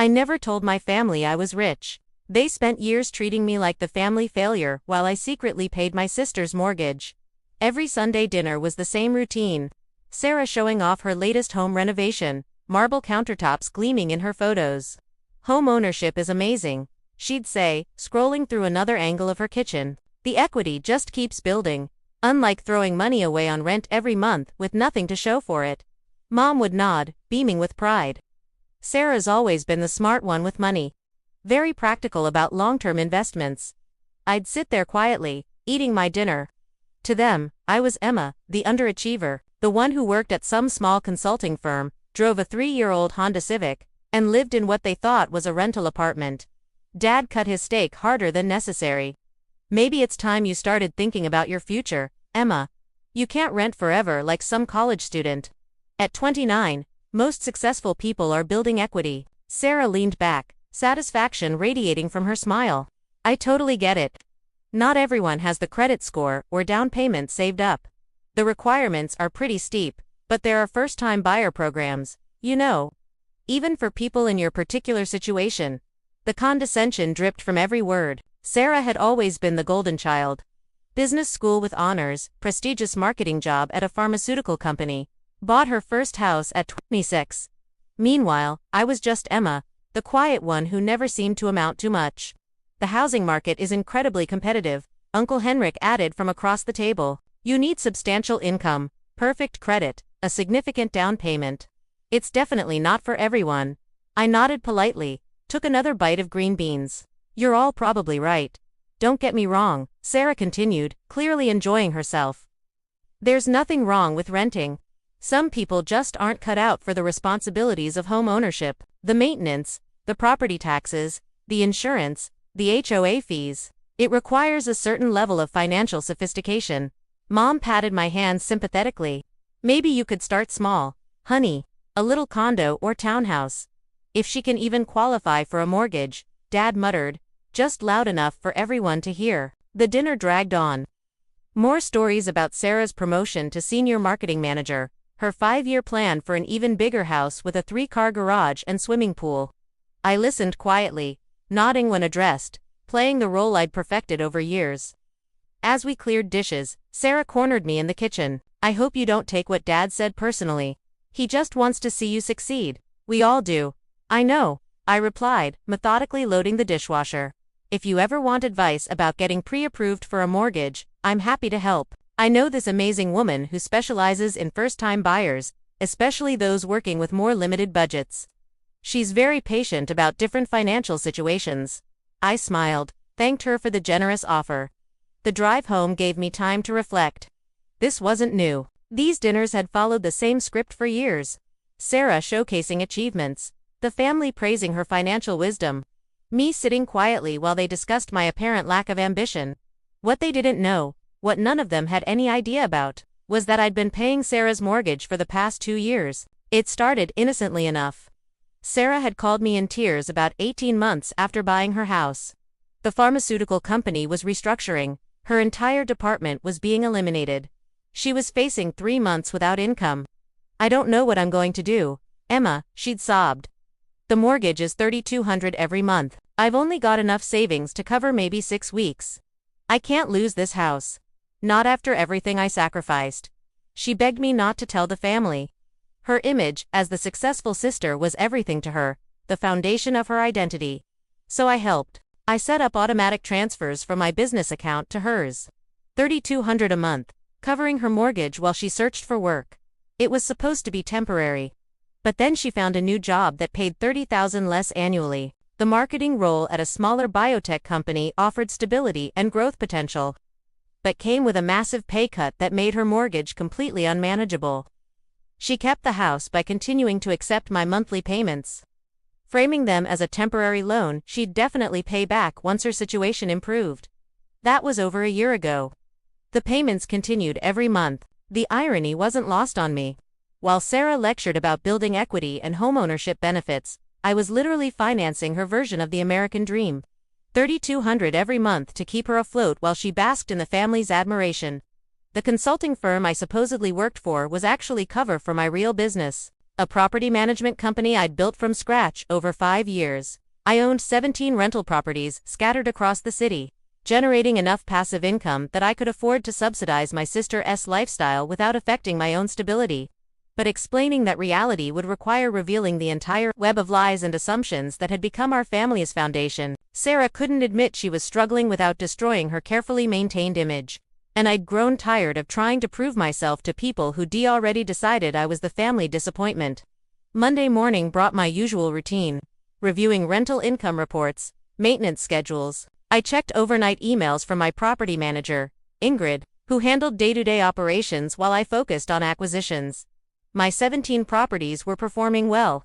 I never told my family I was rich. They spent years treating me like the family failure while I secretly paid my sister's mortgage. Every Sunday dinner was the same routine. Sarah showing off her latest home renovation, marble countertops gleaming in her photos. Home ownership is amazing, she'd say, scrolling through another angle of her kitchen. The equity just keeps building, unlike throwing money away on rent every month with nothing to show for it. Mom would nod, beaming with pride. Sarah's always been the smart one with money. Very practical about long-term investments. I'd sit there quietly, eating my dinner. To them, I was Emma, the underachiever, the one who worked at some small consulting firm, drove a 3-year-old Honda Civic, and lived in what they thought was a rental apartment. Dad cut his steak harder than necessary. Maybe it's time you started thinking about your future, Emma. You can't rent forever like some college student. At 29, most successful people are building equity. Sarah leaned back, satisfaction radiating from her smile. I totally get it. Not everyone has the credit score or down payment saved up. The requirements are pretty steep, but there are first-time buyer programs, you know. Even for people in your particular situation. The condescension dripped from every word. Sarah had always been the golden child. Business school with honors, prestigious marketing job at a pharmaceutical company. Bought her first house at 26. Meanwhile, I was just Emma, the quiet one who never seemed to amount to much. The housing market is incredibly competitive, Uncle Henrik added from across the table. You need substantial income, perfect credit, a significant down payment. It's definitely not for everyone. I nodded politely, took another bite of green beans. You're all probably right. Don't get me wrong, Sarah continued, clearly enjoying herself. There's nothing wrong with renting. Some people just aren't cut out for the responsibilities of home ownership, the maintenance, the property taxes, the insurance, the HOA fees. It requires a certain level of financial sophistication. Mom patted my hand sympathetically. Maybe you could start small, honey, a little condo or townhouse. If she can even qualify for a mortgage, Dad muttered, just loud enough for everyone to hear. The dinner dragged on. More stories about Sarah's promotion to senior marketing manager, her 5-year plan for an even bigger house with a 3-car garage and swimming pool. I listened quietly, nodding when addressed, playing the role I'd perfected over years. As we cleared dishes, Sarah cornered me in the kitchen. I hope you don't take what Dad said personally. He just wants to see you succeed. We all do. I know, I replied, methodically loading the dishwasher. If you ever want advice about getting pre-approved for a mortgage, I'm happy to help. I know this amazing woman who specializes in first-time buyers, especially those working with more limited budgets. She's very patient about different financial situations. I smiled, thanked her for the generous offer. The drive home gave me time to reflect. This wasn't new. These dinners had followed the same script for years. Sarah showcasing achievements, the family praising her financial wisdom, me sitting quietly while they discussed my apparent lack of ambition. What they didn't know, what none of them had any idea about, was that I'd been paying Sarah's mortgage for the past 2 years. It started innocently enough. Sarah had called me in tears about 18 months after buying her house. The pharmaceutical company was restructuring, her entire department was being eliminated. She was facing 3 months without income. I don't know what I'm going to do, Emma, she'd sobbed. The mortgage is $3,200 every month. I've only got enough savings to cover maybe 6 weeks. I can't lose this house. Not after everything I sacrificed. She begged me not to tell the family. Her image as the successful sister was everything to her, the foundation of her identity. So I helped. I set up automatic transfers from my business account to hers. $3,200 a month, covering her mortgage while she searched for work. It was supposed to be temporary. But then she found a new job that paid $30,000 less annually. The marketing role at a smaller biotech company offered stability and growth potential, but came with a massive pay cut that made her mortgage completely unmanageable. She kept the house by continuing to accept my monthly payments, framing them as a temporary loan she'd definitely pay back once her situation improved. That was over a year ago. The payments continued every month. The irony wasn't lost on me. While Sarah lectured about building equity and homeownership benefits, I was literally financing her version of the American dream. $3,200 every month to keep her afloat while she basked in the family's admiration. The consulting firm I supposedly worked for was actually cover for my real business. a property management company I'd built from scratch over 5 years. I owned 17 rental properties scattered across the city, generating enough passive income that I could afford to subsidize my sister's lifestyle without affecting my own stability. But explaining that reality would require revealing the entire web of lies and assumptions that had become our family's foundation. Sarah couldn't admit she was struggling without destroying her carefully maintained image. And I'd grown tired of trying to prove myself to people who'd already decided I was the family disappointment. Monday morning brought my usual routine, reviewing rental income reports, maintenance schedules. I checked overnight emails from my property manager, Ingrid, who handled day-to-day operations while I focused on acquisitions. My 17 properties were performing well.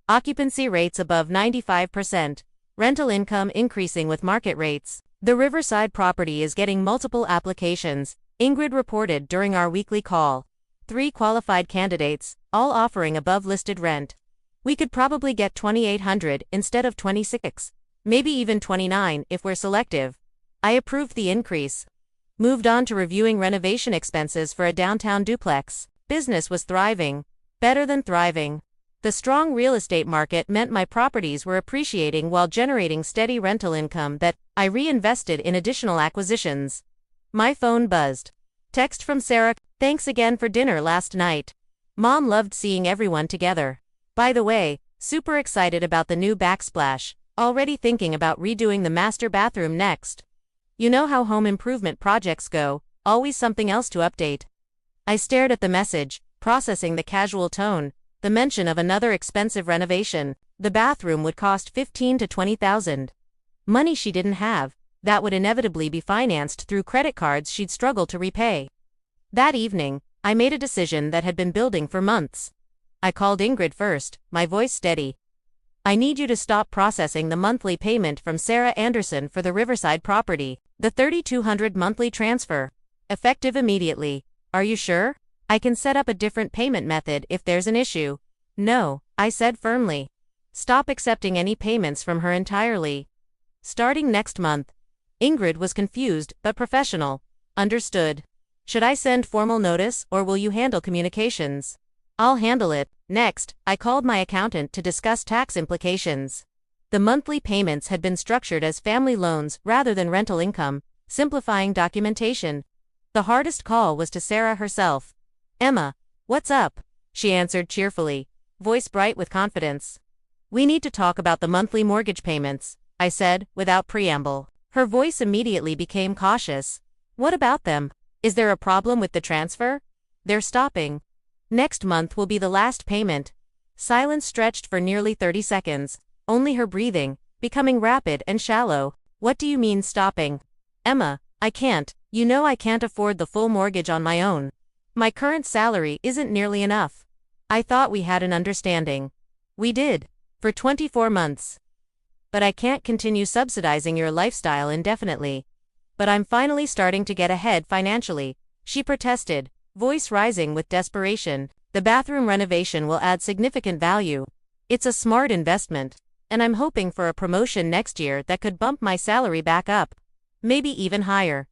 Occupancy rates above 95%, rental income increasing with market rates. The Riverside property is getting multiple applications, Ingrid reported during our weekly call. 3 qualified candidates, all offering above listed rent. We could probably get $2,800 instead of $26, maybe even $29 if we're selective. I approved the increase. Moved on to reviewing renovation expenses for a downtown duplex. Business was thriving. Better than thriving. The strong real estate market meant my properties were appreciating while generating steady rental income that I reinvested in additional acquisitions. My phone buzzed. Text from Sarah, "Thanks again for dinner last night. Mom loved seeing everyone together. By the way, super excited about the new backsplash, already thinking about redoing the master bathroom next. You know how home improvement projects go, always something else to update." I stared at the message, processing the casual tone, the mention of another expensive renovation. The bathroom would cost $15,000 to $20,000. Money she didn't have, that would inevitably be financed through credit cards she'd struggle to repay. That evening, I made a decision that had been building for months. I called Ingrid first, my voice steady. "I need you to stop processing the monthly payment from Sarah Anderson for the Riverside property, the $3,200 monthly transfer. Effective immediately. Are you sure? I can set up a different payment method if there's an issue." "No," I said firmly. "Stop accepting any payments from her entirely. Starting next month." Ingrid was confused but professional. "Understood. Should I send formal notice or will you handle communications?" "I'll handle it." Next, I called my accountant to discuss tax implications. The monthly payments had been structured as family loans rather than rental income, simplifying documentation. The hardest call was to Sarah herself. "Emma, what's up?" she answered cheerfully, voice bright with confidence. "We need to talk about the monthly mortgage payments," I said, without preamble. Her voice immediately became cautious. "What about them? Is there a problem with the transfer?" "They're stopping. Next month will be the last payment." Silence stretched for nearly 30 seconds, only her breathing, becoming rapid and shallow. "What do you mean stopping?" "Emma, I can't. You know I can't afford the full mortgage on my own. My current salary isn't nearly enough." "I thought we had an understanding." "We did. For 24 months. But I can't continue subsidizing your lifestyle indefinitely." "But I'm finally starting to get ahead financially," she protested, voice rising with desperation. "The bathroom renovation will add significant value. It's a smart investment. And I'm hoping for a promotion next year that could bump my salary back up. Maybe even higher."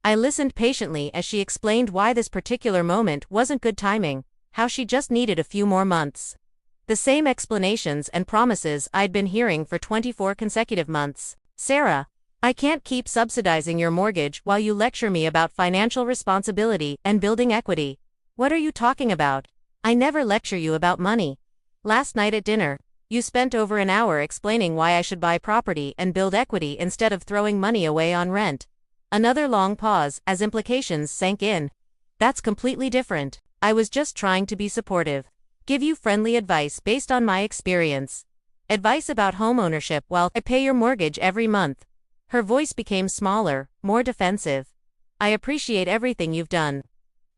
I listened patiently as she explained why this particular moment wasn't good timing, how she just needed a few more months. The same explanations and promises I'd been hearing for 24 consecutive months. "Sarah, I can't keep subsidizing your mortgage while you lecture me about financial responsibility and building equity. What are you talking about? I never lecture you about money. Last night at dinner, you spent over an hour explaining why I should buy property and build equity instead of throwing money away on rent." Another long pause as implications sank in. "That's completely different. I was just trying to be supportive. Give you friendly advice based on my experience. Advice about homeownership while I pay your mortgage every month." Her voice became smaller, more defensive. "I appreciate everything you've done.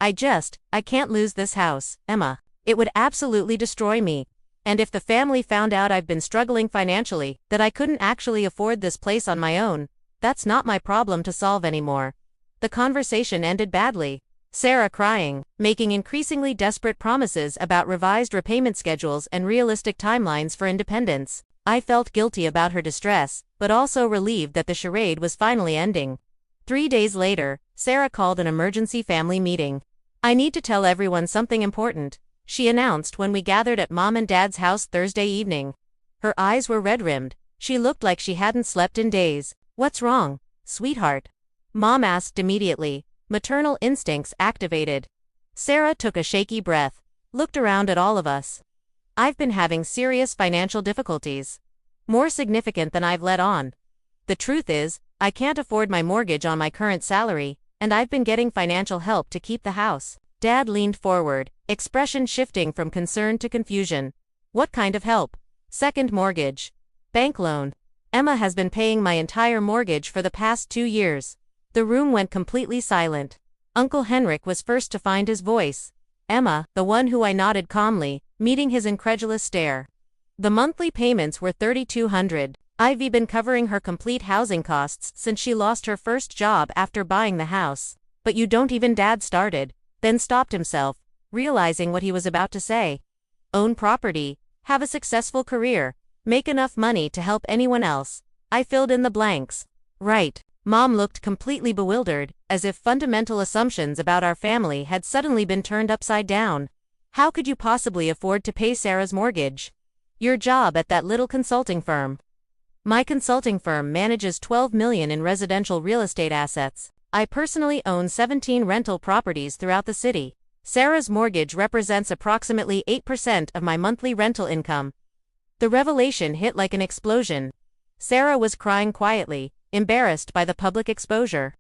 I can't lose this house, Emma. It would absolutely destroy me. And if the family found out I've been struggling financially, that I couldn't actually afford this place on my own, that's not my problem to solve anymore." The conversation ended badly. Sarah crying, making increasingly desperate promises about revised repayment schedules and realistic timelines for independence. I felt guilty about her distress, but also relieved that the charade was finally ending. 3 days later, Sarah called an emergency family meeting. "I need to tell everyone something important," she announced when we gathered at Mom and Dad's house Thursday evening. Her eyes were red-rimmed. She looked like she hadn't slept in days. "What's wrong, sweetheart?" Mom asked immediately, maternal instincts activated. Sarah took a shaky breath, looked around at all of us. "I've been having serious financial difficulties. More significant than I've let on. The truth is, I can't afford my mortgage on my current salary, and I've been getting financial help to keep the house." Dad leaned forward, expression shifting from concern to confusion. "What kind of help?" "Second mortgage. Bank loan. Emma has been paying my entire mortgage for the past 2 years." The room went completely silent. Uncle Henrik was first to find his voice. "Emma," the one who I nodded calmly, meeting his incredulous stare. "The monthly payments were $3,200. I've been covering her complete housing costs since she lost her first job after buying the house." "But you don't even." Dad started, then stopped himself, realizing what he was about to say. "Own property, have a successful career, make enough money to help anyone else." I filled in the blanks. "Right." Mom looked completely bewildered, as if fundamental assumptions about our family had suddenly been turned upside down. "How could you possibly afford to pay Sarah's mortgage?" "Your job at that little consulting firm." "My consulting firm manages $12 million in residential real estate assets. I personally own 17 rental properties throughout the city. Sarah's mortgage represents approximately 8% of my monthly rental income." The revelation hit like an explosion. Sarah was crying quietly, embarrassed by the public exposure.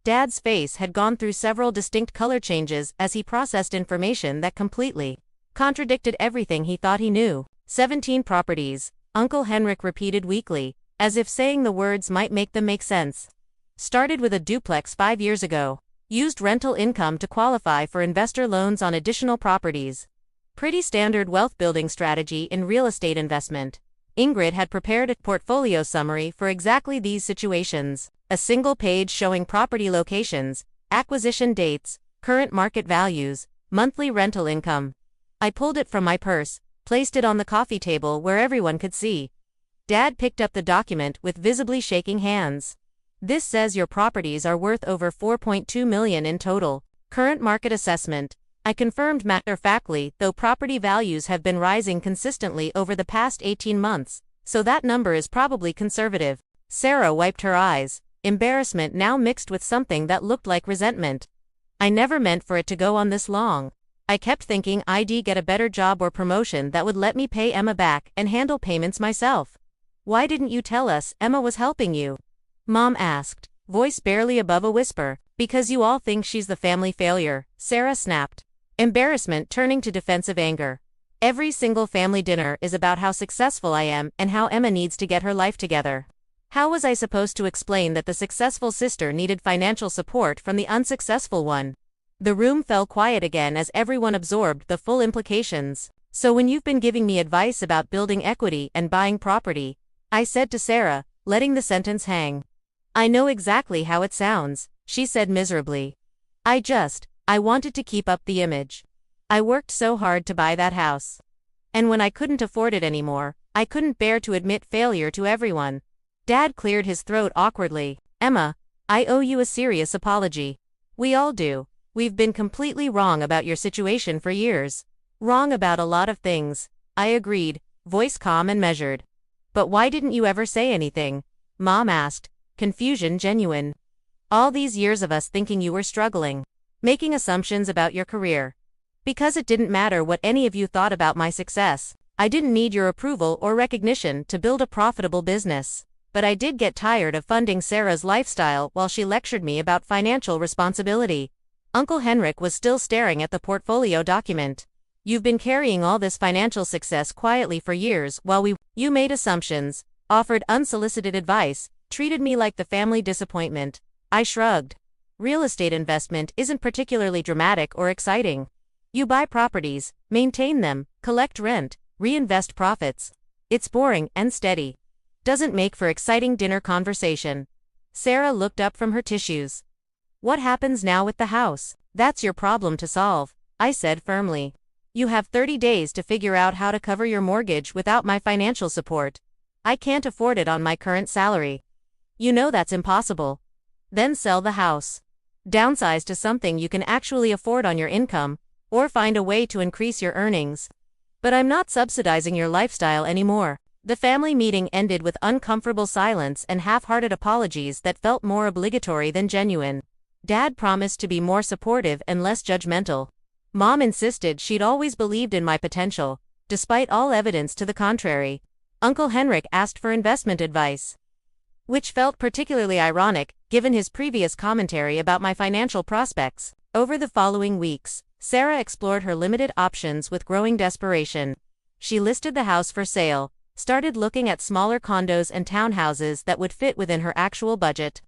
Dad's face had gone through several distinct color changes as he processed information that completely contradicted everything he thought he knew. 17 properties, Uncle Henrik repeated weakly, as if saying the words might make them make sense. "Started with a duplex 5 years ago. Used rental income to qualify for investor loans on additional properties. Pretty standard wealth building strategy in real estate investment." Ingrid had prepared a portfolio summary for exactly these situations, a single page showing property locations, acquisition dates, current market values, monthly rental income. I pulled it from my purse, placed it on the coffee table where everyone could see. Dad picked up the document with visibly shaking hands. "This says your properties are worth over $4.2 million in total. Current market assessment." I confirmed matter-of-factly, though property values have been rising consistently over the past 18 months, so that number is probably conservative. Sarah wiped her eyes, embarrassment now mixed with something that looked like resentment. "I never meant for it to go on this long. I kept thinking I'd get a better job or promotion that would let me pay Emma back and handle payments myself." "Why didn't you tell us Emma was helping you?" Mom asked, voice barely above a whisper. "Because you all think she's the family failure," Sarah snapped. Embarrassment turning to defensive anger. "Every single family dinner is about how successful I am and how Emma needs to get her life together. How was I supposed to explain that the successful sister needed financial support from the unsuccessful one?" The room fell quiet again as everyone absorbed the full implications. "So when you've been giving me advice about building equity and buying property," I said to Sarah, letting the sentence hang. "I know exactly how it sounds," she said miserably. I wanted to keep up the image. I worked so hard to buy that house. And when I couldn't afford it anymore, I couldn't bear to admit failure to everyone." Dad cleared his throat awkwardly. "Emma, I owe you a serious apology. We all do. We've been completely wrong about your situation for years." "Wrong about a lot of things," I agreed, voice calm and measured. "But why didn't you ever say anything?" Mom asked, confusion genuine. "All these years of us thinking you were struggling, making assumptions about your career. Because it didn't matter what any of you thought about my success. I didn't need your approval or recognition to build a profitable business. But I did get tired of funding Sarah's lifestyle while she lectured me about financial responsibility." Uncle Henrik was still staring at the portfolio document. "You've been carrying all this financial success quietly for years while you made assumptions, offered unsolicited advice, treated me like the family disappointment." I shrugged. "Real estate investment isn't particularly dramatic or exciting. You buy properties, maintain them, collect rent, reinvest profits. It's boring and steady. Doesn't make for exciting dinner conversation." Sarah looked up from her tissues. "What happens now with the house?" "That's your problem to solve," I said firmly. "You have 30 days to figure out how to cover your mortgage without my financial support. I can't afford it on my current salary. You know that's impossible. Then sell the house. Downsize to something you can actually afford on your income, or find a way to increase your earnings. But I'm not subsidizing your lifestyle anymore. The family meeting ended with uncomfortable silence and half-hearted apologies that felt more obligatory than genuine. Dad promised to be more supportive and less judgmental. Mom insisted she'd always believed in my potential, despite all evidence to the contrary. Uncle Henrik asked for investment advice, which felt particularly ironic, given his previous commentary about my financial prospects. Over the following weeks, Sarah explored her limited options with growing desperation. She listed the house for sale, started looking at smaller condos and townhouses that would fit within her actual budget.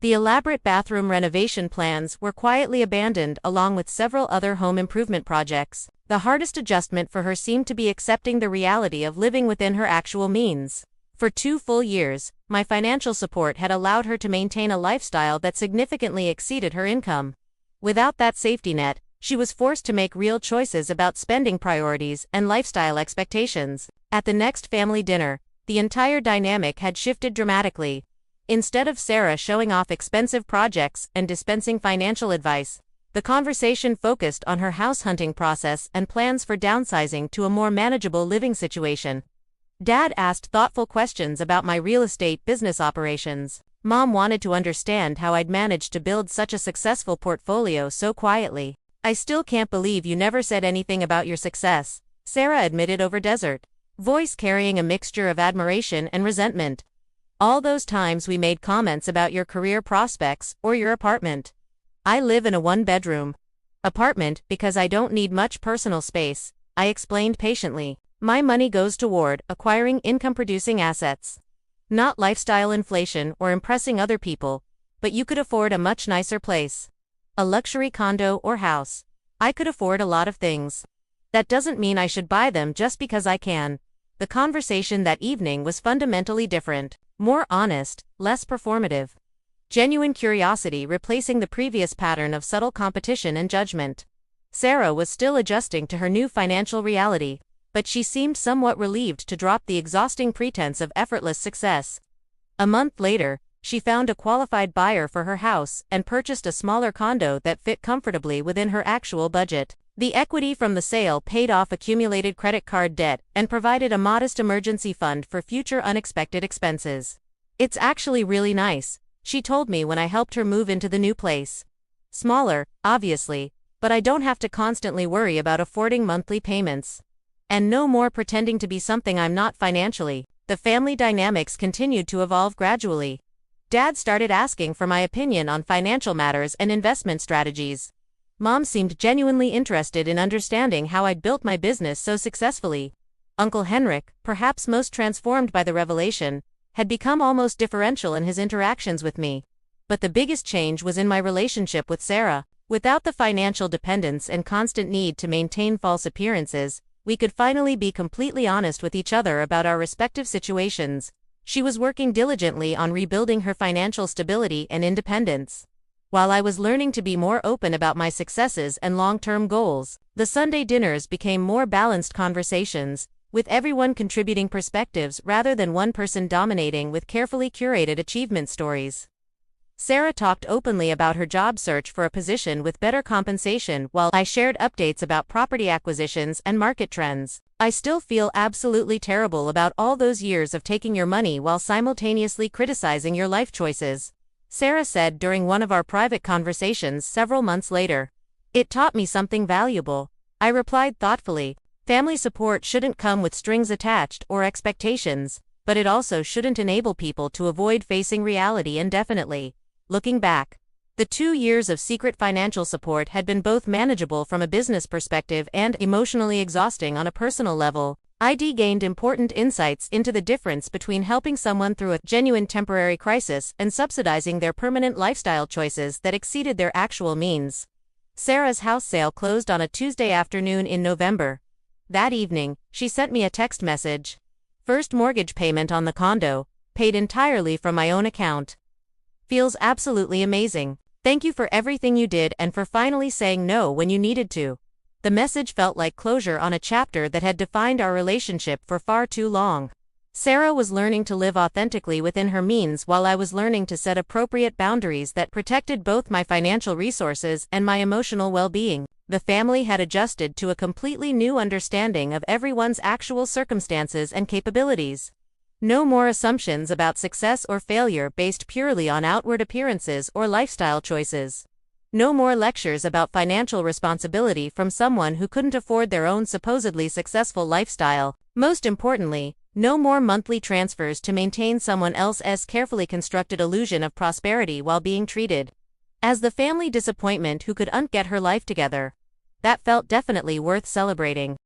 The elaborate bathroom renovation plans were quietly abandoned along with several other home improvement projects. The hardest adjustment for her seemed to be accepting the reality of living within her actual means. For 2 full years, my financial support had allowed her to maintain a lifestyle that significantly exceeded her income. Without that safety net, she was forced to make real choices about spending priorities and lifestyle expectations. At the next family dinner, the entire dynamic had shifted dramatically. Instead of Sarah showing off expensive projects and dispensing financial advice, the conversation focused on her house hunting process and plans for downsizing to a more manageable living situation. Dad asked thoughtful questions about my real estate business operations. Mom wanted to understand how I'd managed to build such a successful portfolio so quietly. "I still can't believe you never said anything about your success," Sarah admitted over dessert, voice carrying a mixture of admiration and resentment. "All those times we made comments about your career prospects or your apartment. I live in a 1-bedroom apartment because I don't need much personal space," I explained patiently. "My money goes toward acquiring income-producing assets. Not lifestyle inflation or impressing other people, but you could afford a much nicer place. A luxury condo or house. I could afford a lot of things. That doesn't mean I should buy them just because I can." The conversation that evening was fundamentally different, more honest, less performative. Genuine curiosity replacing the previous pattern of subtle competition and judgment. Sarah was still adjusting to her new financial reality, but she seemed somewhat relieved to drop the exhausting pretense of effortless success. A month later, she found a qualified buyer for her house and purchased a smaller condo that fit comfortably within her actual budget. The equity from the sale paid off accumulated credit card debt and provided a modest emergency fund for future unexpected expenses. "It's actually really nice," she told me when I helped her move into the new place. "Smaller, obviously, but I don't have to constantly worry about affording monthly payments. And no more pretending to be something I'm not financially." The family dynamics continued to evolve gradually. Dad started asking for my opinion on financial matters and investment strategies. Mom seemed genuinely interested in understanding how I'd built my business so successfully. Uncle Henrik, perhaps most transformed by the revelation, had become almost deferential in his interactions with me. But the biggest change was in my relationship with Sarah. Without the financial dependence and constant need to maintain false appearances, we could finally be completely honest with each other about our respective situations. She was working diligently on rebuilding her financial stability and independence, while I was learning to be more open about my successes and long-term goals. The Sunday dinners became more balanced conversations, with everyone contributing perspectives rather than one person dominating with carefully curated achievement stories. Sarah talked openly about her job search for a position with better compensation while I shared updates about property acquisitions and market trends. "I still feel absolutely terrible about all those years of taking your money while simultaneously criticizing your life choices," Sarah said during one of our private conversations several months later. "It taught me something valuable," I replied thoughtfully. "Family support shouldn't come with strings attached or expectations, but it also shouldn't enable people to avoid facing reality indefinitely." Looking back, the 2 years of secret financial support had been both manageable from a business perspective and emotionally exhausting on a personal level. I gained important insights into the difference between helping someone through a genuine temporary crisis and subsidizing their permanent lifestyle choices that exceeded their actual means. Sarah's house sale closed on a Tuesday afternoon in November. That evening, she sent me a text message. "First mortgage payment on the condo, paid entirely from my own account. Feels absolutely amazing. Thank you for everything you did and for finally saying no when you needed to." The message felt like closure on a chapter that had defined our relationship for far too long. Sarah was learning to live authentically within her means while I was learning to set appropriate boundaries that protected both my financial resources and my emotional well-being. The The family had adjusted to a completely new understanding of everyone's actual circumstances and capabilities. No more assumptions about success or failure based purely on outward appearances or lifestyle choices. No more lectures about financial responsibility from someone who couldn't afford their own supposedly successful lifestyle. Most importantly, no more monthly transfers to maintain someone else's carefully constructed illusion of prosperity while being treated as the family disappointment who couldn't get her life together. That felt definitely worth celebrating.